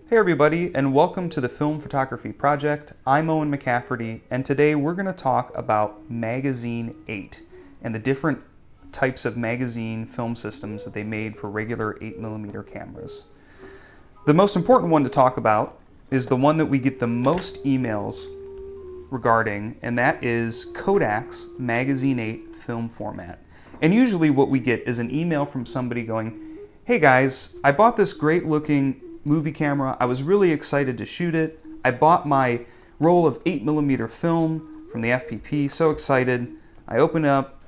Hey everybody, and welcome to the Film Photography Project. I'm Owen McCafferty, and today we're going to talk about Magazine 8 and the different types of magazine film systems that they made for regular 8mm cameras. The most important one to talk about is the one that we get the most emails regarding, and that is Kodak's Magazine 8 film format. And usually what we get is an email from somebody going, "Hey guys, I bought this great looking movie camera. I was really excited to shoot it. I bought my roll of 8mm film from the FPP, so excited. I opened it up,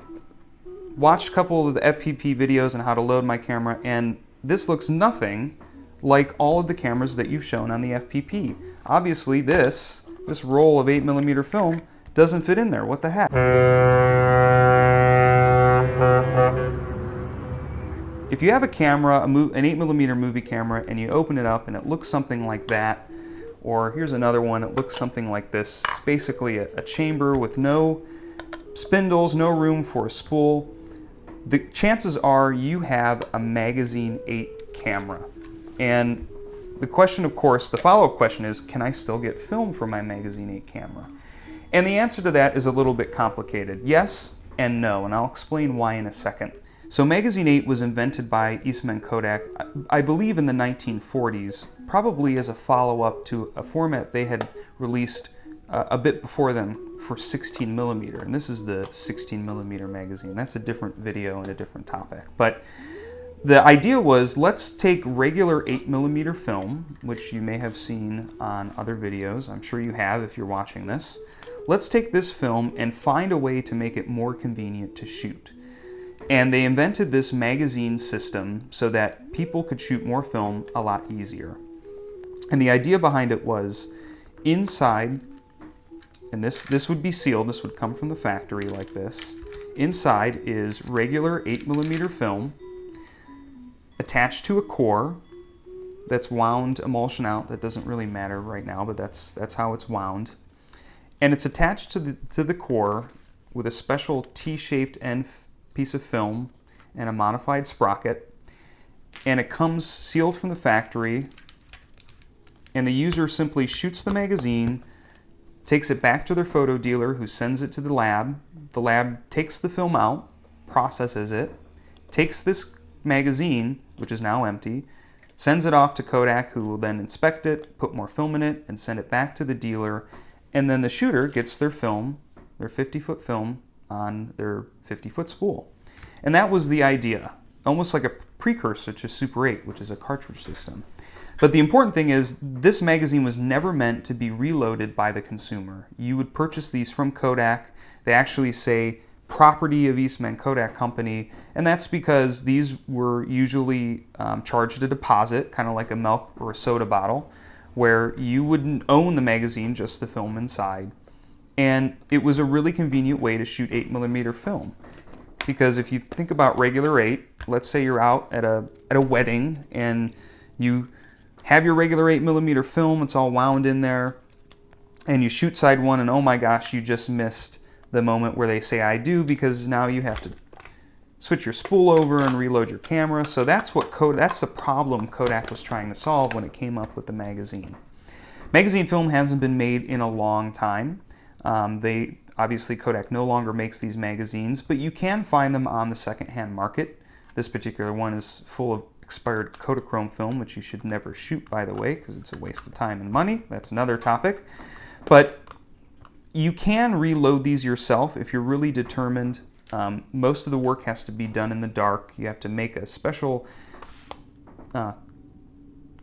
watched a couple of the FPP videos on how to load my camera, and this looks nothing like all of the cameras that you've shown on the FPP. Obviously this roll of 8mm film doesn't fit in there. What the heck?" If you have a camera, an 8mm movie camera, and you open it up and it looks something like that, or here's another one, it looks something like this. It's basically a chamber with no spindles, no room for a spool. The chances are you have a Magazine 8 camera. And the question, of course, the follow-up question is, can I still get film from my Magazine 8 camera? And the answer to that is a little bit complicated. Yes and no, and I'll explain why in a second. So Magazine 8 was invented by Eastman Kodak, I believe in the 1940s, probably as a follow-up to a format they had released a bit before them for 16mm, and this is the 16mm magazine. That's a different video and a different topic. But the idea was, let's take regular 8mm film, which you may have seen on other videos, I'm sure you have if you're watching this. Let's take this film and find a way to make it more convenient to shoot. And they invented this magazine system so that people could shoot more film a lot easier. And the idea behind it was, inside, and this would be sealed, this would come from the factory like this. Inside is regular 8mm film attached to a core that's wound emulsion out. That doesn't really matter right now, but that's how it's wound. And it's attached to the core with a special T-shaped end piece of film and a modified sprocket, and it comes sealed from the factory, and the user simply shoots the magazine, takes it back to their photo dealer who sends it to the lab. The lab takes the film out, processes it, takes this magazine, which is now empty, sends it off to Kodak, who will then inspect it, put more film in it, and send it back to the dealer, and then the shooter gets their film, their 50-foot film, on their 50-foot spool. And that was the idea, almost like a precursor to Super 8, which is a cartridge system. But the important thing is, this magazine was never meant to be reloaded by the consumer. You would purchase these from Kodak. They actually say property of Eastman Kodak Company, and that's because these were usually charged a deposit, kind of like a milk or a soda bottle, where you wouldn't own the magazine, just the film inside. And it was a really convenient way to shoot 8mm film. Because if you think about regular 8, let's say you're out at a wedding and you have your regular 8mm film, it's all wound in there, and you shoot side one, and oh my gosh, you just missed the moment where they say "I do," because now you have to switch your spool over and reload your camera. So that's the problem Kodak was trying to solve when it came up with the magazine. Magazine film hasn't been made in a long time. Obviously Kodak no longer makes these magazines, but you can find them on the secondhand market. This particular one is full of expired Kodachrome film, which you should never shoot, by the way, because it's a waste of time and money. That's another topic. But you can reload these yourself if you're really determined. Most of the work has to be done in the dark. You have to make a special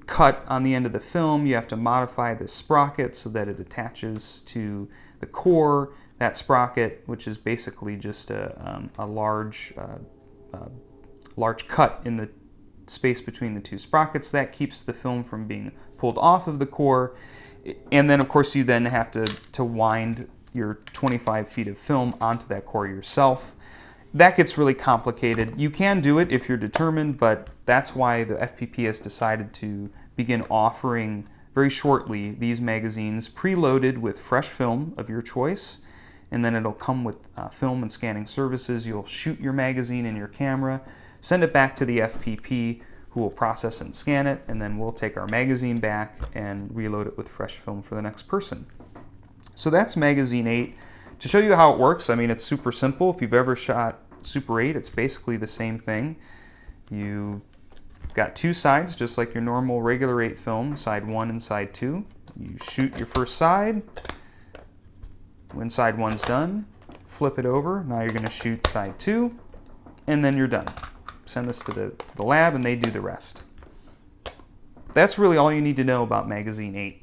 cut on the end of the film. You have to modify the sprocket so that it attaches to the core. That sprocket, which is basically just a large cut in the space between the two sprockets, that keeps the film from being pulled off of the core. And then, of course, you then have to wind your 25 feet of film onto that core yourself. That gets really complicated. You can do it if you're determined, but that's why the FPP has decided to begin offering very shortly these magazines preloaded with fresh film of your choice, and then it'll come with film and scanning services. You'll shoot your magazine in your camera, send it back to the FPP, who will process and scan it, and then we'll take our magazine back and reload it with fresh film for the next person. So that's Magazine 8. To show you how it works, I mean, it's super simple. If you've ever shot Super 8, it's basically the same thing. You got two sides, just like your normal regular 8 film, side 1 and side 2. You shoot your first side. When side 1's done, flip it over. Now you're going to shoot side 2, and then you're done. Send this to the lab, and they do the rest. That's really all you need to know about Magazine 8.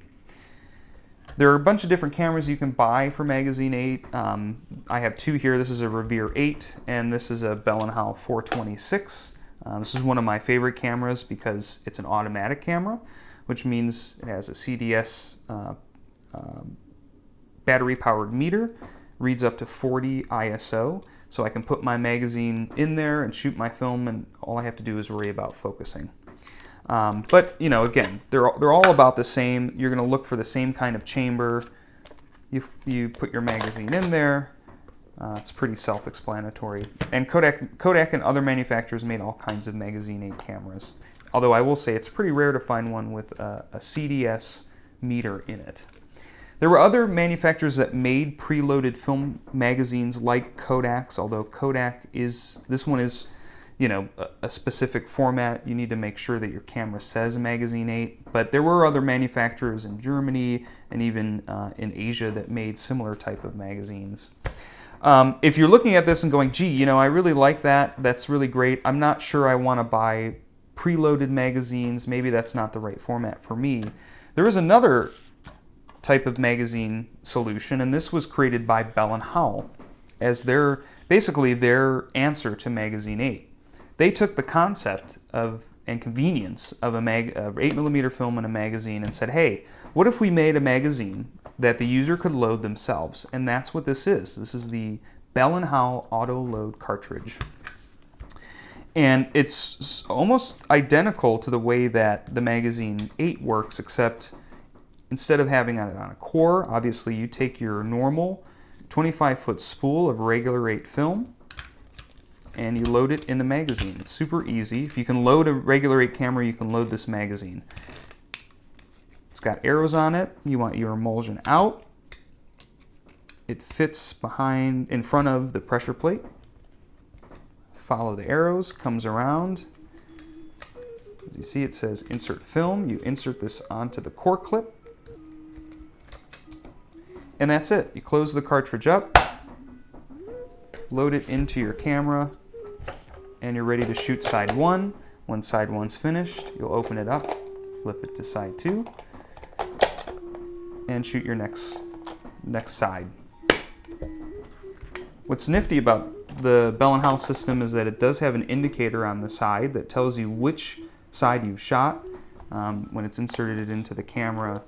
There are a bunch of different cameras you can buy for Magazine 8. I have two here. This is a Revere 8, and this is a Bell & Howell 426. This is one of my favorite cameras because it's an automatic camera, which means it has a CDS battery-powered meter, reads up to 40 ISO, so I can put my magazine in there and shoot my film, and all I have to do is worry about focusing. But, you know, again, they're all about the same. You're going to look for the same kind of chamber. You put your magazine in there. It's pretty self-explanatory. And Kodak and other manufacturers made all kinds of Magazine 8 cameras. Although I will say it's pretty rare to find one with a CDS meter in it. There were other manufacturers that made preloaded film magazines like Kodak's, although this one is, you know, a specific format. You need to make sure that your camera says Magazine 8. But there were other manufacturers in Germany and even in Asia that made similar type of magazines. If you're looking at this and going, gee, you know, I really like that. That's really great. I'm not sure I want to buy preloaded magazines. Maybe that's not the right format for me. There is another type of magazine solution, and this was created by Bell & Howell as basically their answer to Magazine 8. They took the concept of and convenience of of 8mm film in a magazine and said, hey, what if we made a magazine that the user could load themselves? And that's what this is. This is the Bell & Howell autoload cartridge. And it's almost identical to the way that the Magazine 8 works, except instead of having it on a core, obviously you take your normal 25-foot spool of regular 8 film and you load it in the magazine. It's super easy. If you can load a regular 8 camera, you can load this magazine. It's got arrows on it. You want your emulsion out. It fits in front of the pressure plate. Follow the arrows, comes around. As you see, it says insert film. You insert this onto the core clip. And that's it. You close the cartridge up, load it into your camera, and you're ready to shoot side 1. When side 1's finished, you'll open it up, flip it to side 2, and shoot your next side. What's nifty about the Bell & Howell system is that it does have an indicator on the side that tells you which side you've shot. When it's inserted into the camera,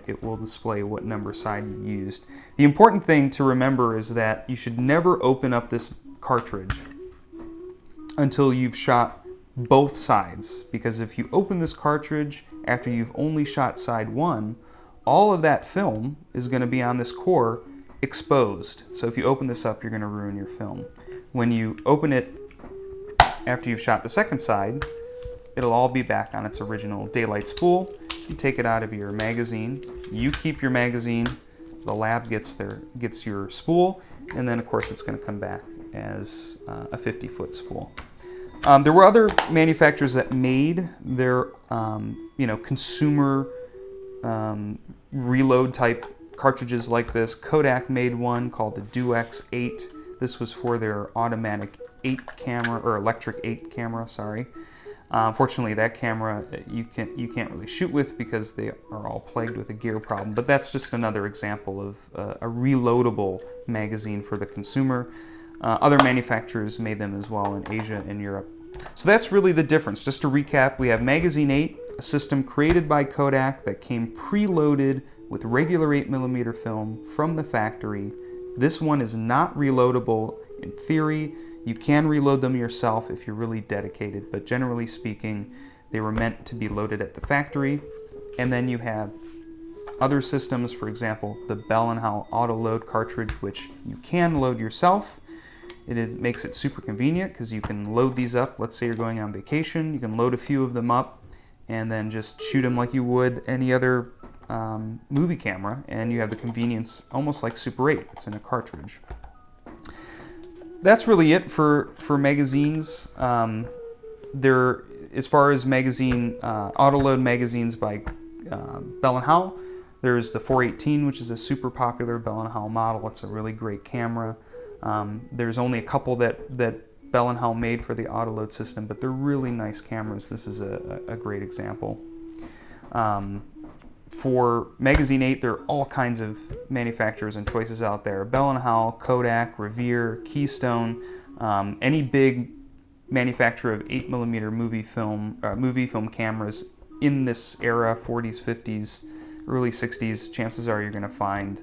it will display what number side you used. The important thing to remember is that you should never open up this cartridge until you've shot both sides, because if you open this cartridge after you've only shot side 1, all of that film is going to be on this core exposed. So if you open this up, you're going to ruin your film. When you open it after you've shot the second side, it'll all be back on its original daylight spool. You take it out of your magazine, you keep your magazine, the lab gets your spool, and then of course it's going to come back as a 50-foot spool. There were other manufacturers that made their consumer reload type cartridges like this. Kodak made one called the DuX 8. This was for their automatic 8 camera, or electric 8 camera, sorry. Unfortunately, that camera you can't really shoot with because they are all plagued with a gear problem. But that's just another example of a reloadable magazine for the consumer. Other manufacturers made them as well in Asia and Europe. So that's really the difference. Just to recap, we have Magazine 8, a system created by Kodak that came preloaded with regular 8mm film from the factory. This one is not reloadable in theory. You can reload them yourself if you're really dedicated, but generally speaking, they were meant to be loaded at the factory. And then you have other systems, for example, the Bell & Howell autoload cartridge, which you can load yourself. makes it super convenient because you can load these up. Let's say you're going on vacation, you can load a few of them up and then just shoot them like you would any other movie camera, and you have the convenience almost like Super 8. It's in a cartridge. That's really it for magazines. As far as autoload magazines by Bell & Howell, there's the 418, which is a super popular Bell & Howell model. It's a really great camera. There's only a couple that Bell & Howell made for the autoload system, but they're really nice cameras. This is a great example. For Magazine 8, there are all kinds of manufacturers and choices out there. Bell & Howell, Kodak, Revere, Keystone, any big manufacturer of 8mm movie film cameras in this era, 40s, 50s, early 60s, chances are you're going to find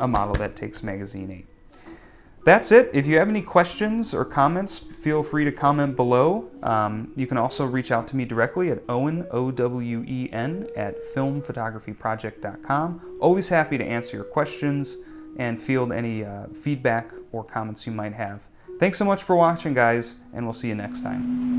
a model that takes Magazine 8. That's it. If you have any questions or comments, feel free to comment below. You can also reach out to me directly at Owen, O-W-E-N, at filmphotographyproject.com. Always happy to answer your questions and field any feedback or comments you might have. Thanks so much for watching, guys, and we'll see you next time.